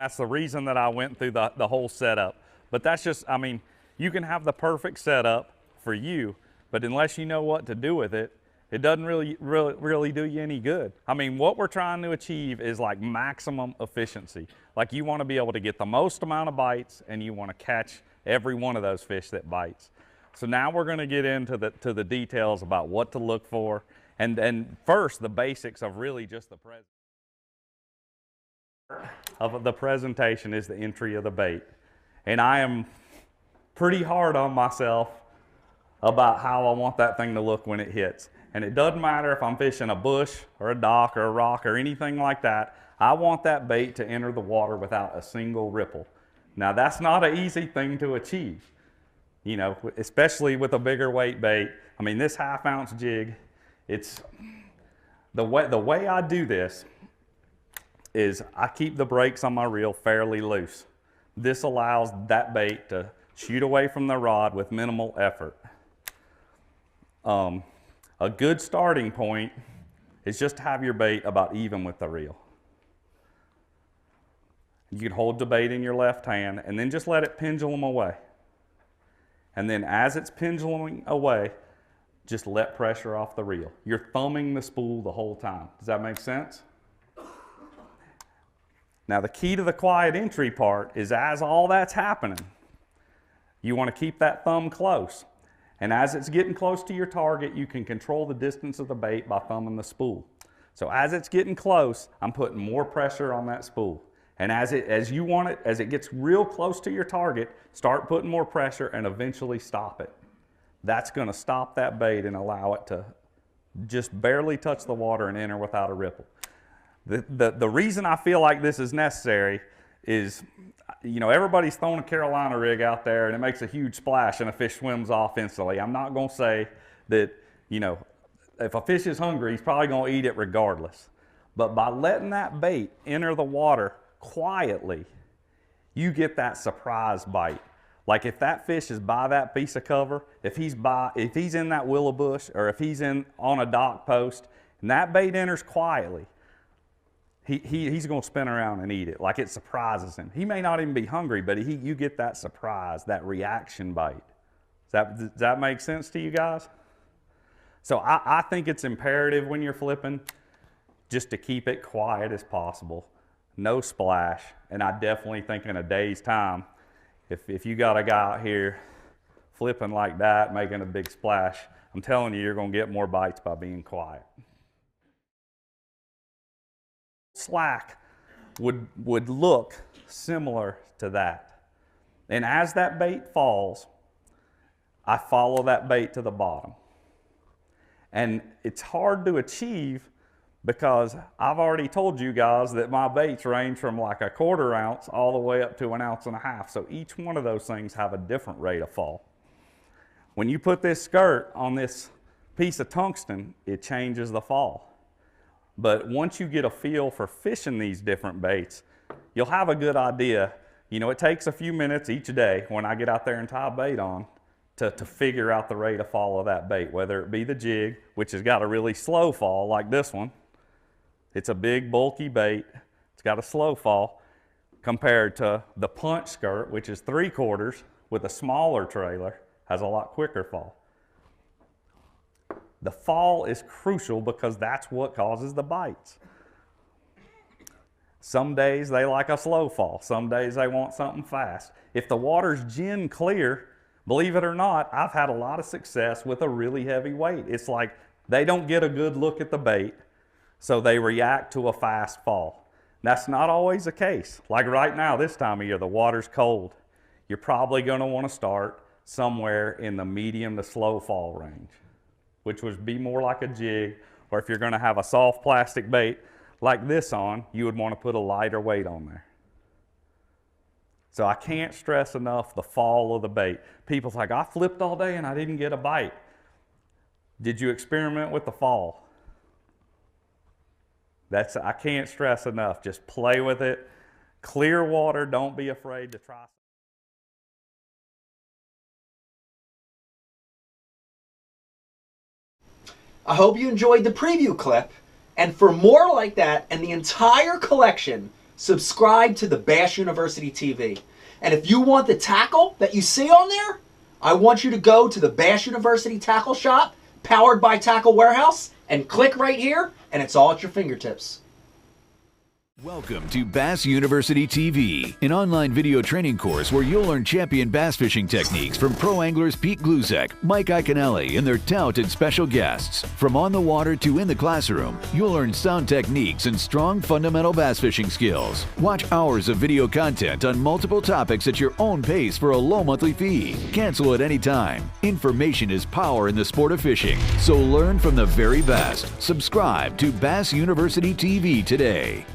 That's the reason that I went through the whole setup. But that's just, I mean, you can have the perfect setup for you, but unless you know what to do with it, it doesn't really do you any good. I mean, what we're trying to achieve is like maximum efficiency. Like you want to be able to get the most amount of bites and you want to catch every one of those fish that bites. So now we're going to get into the details about what to look for. And first, the basics of really just the present. Of the presentation is the entry of the bait. And I am pretty hard on myself about how I want that thing to look when it hits. And it doesn't matter if I'm fishing a bush or a dock or a rock or anything like that. I want that bait to enter the water without a single ripple. Now that's not an easy thing to achieve, you know, especially with a bigger weight bait. I mean, this 1/2 ounce jig, it's the way I do this is I keep the brakes on my reel fairly loose. This allows that bait to shoot away from the rod with minimal effort. A good starting point is just to have your bait about even with the reel. You can hold the bait in your left hand and then just let it pendulum away. And then as it's penduluming away, just let pressure off the reel. You're thumbing the spool the whole time. Does that make sense? Now the key to the quiet entry part is as all that's happening, you want to keep that thumb close. And as it's getting close to your target, you can control the distance of the bait by thumbing the spool. So as it's getting close, I'm putting more pressure on that spool. And as it gets real close to your target, start putting more pressure and eventually stop it. That's going to stop that bait and allow it to just barely touch the water and enter without a ripple. The reason I feel like this is necessary is, you know, everybody's throwing a Carolina rig out there and it makes a huge splash and a fish swims off instantly. I'm not going to say that, you know, if a fish is hungry, he's probably going to eat it regardless. But by letting that bait enter the water quietly, you get that surprise bite. Like if that fish is by that piece of cover, if he's in that willow bush or if he's on a dock post and that bait enters quietly, he's going to spin around and eat it. Like it surprises him. He may not even be hungry, but you get that surprise, that reaction bite. Does that make sense to you guys? So I think it's imperative when you're flipping just to keep it quiet as possible. No splash. And I definitely think in a day's time, if you got a guy out here flipping like that, making a big splash, I'm telling you, you're going to get more bites by being quiet. Slack would look similar to that. And as that bait falls, I follow that bait to the bottom. And it's hard to achieve because I've already told you guys that my baits range from like a 1/4 ounce all the way up to 1.5 ounces. So each one of those things have a different rate of fall. When you put this skirt on this piece of tungsten, it changes the fall. But once you get a feel for fishing these different baits, you'll have a good idea. You know, it takes a few minutes each day when I get out there and tie a bait on to figure out the rate of fall of that bait, whether it be the jig, which has got a really slow fall like this one. It's a big, bulky bait. It's got a slow fall compared to the punch skirt, which is 3/4 with a smaller trailer, has a lot quicker fall. The fall is crucial because that's what causes the bites. Some days they like a slow fall. Some days they want something fast. If the water's gin clear, believe it or not, I've had a lot of success with a really heavy weight. It's like they don't get a good look at the bait, so they react to a fast fall. That's not always the case. Like right now, this time of year, the water's cold. You're probably going to want to start somewhere in the medium to slow fall range, which would be more like a jig, or if you're going to have a soft plastic bait like this on, you would want to put a lighter weight on there. So I can't stress enough the fall of the bait. People's like, I flipped all day and I didn't get a bite. Did you experiment with the fall? I can't stress enough. Just play with it. Clear water, don't be afraid to try. I hope you enjoyed the preview clip, and for more like that and the entire collection subscribe to the Bass University TV. And if you want the tackle that you see on there, I want you to go to the Bass University Tackle Shop, powered by Tackle Warehouse, and click right here, and it's all at your fingertips. Welcome to Bass University TV, an online video training course where you'll learn champion bass fishing techniques from pro anglers Pete Glusek, Mike Iaconelli, and their talented special guests. From on the water to in the classroom, you'll learn sound techniques and strong fundamental bass fishing skills. Watch hours of video content on multiple topics at your own pace for a low monthly fee. Cancel at any time. Information is power in the sport of fishing, so learn from the very best. Subscribe to Bass University TV today.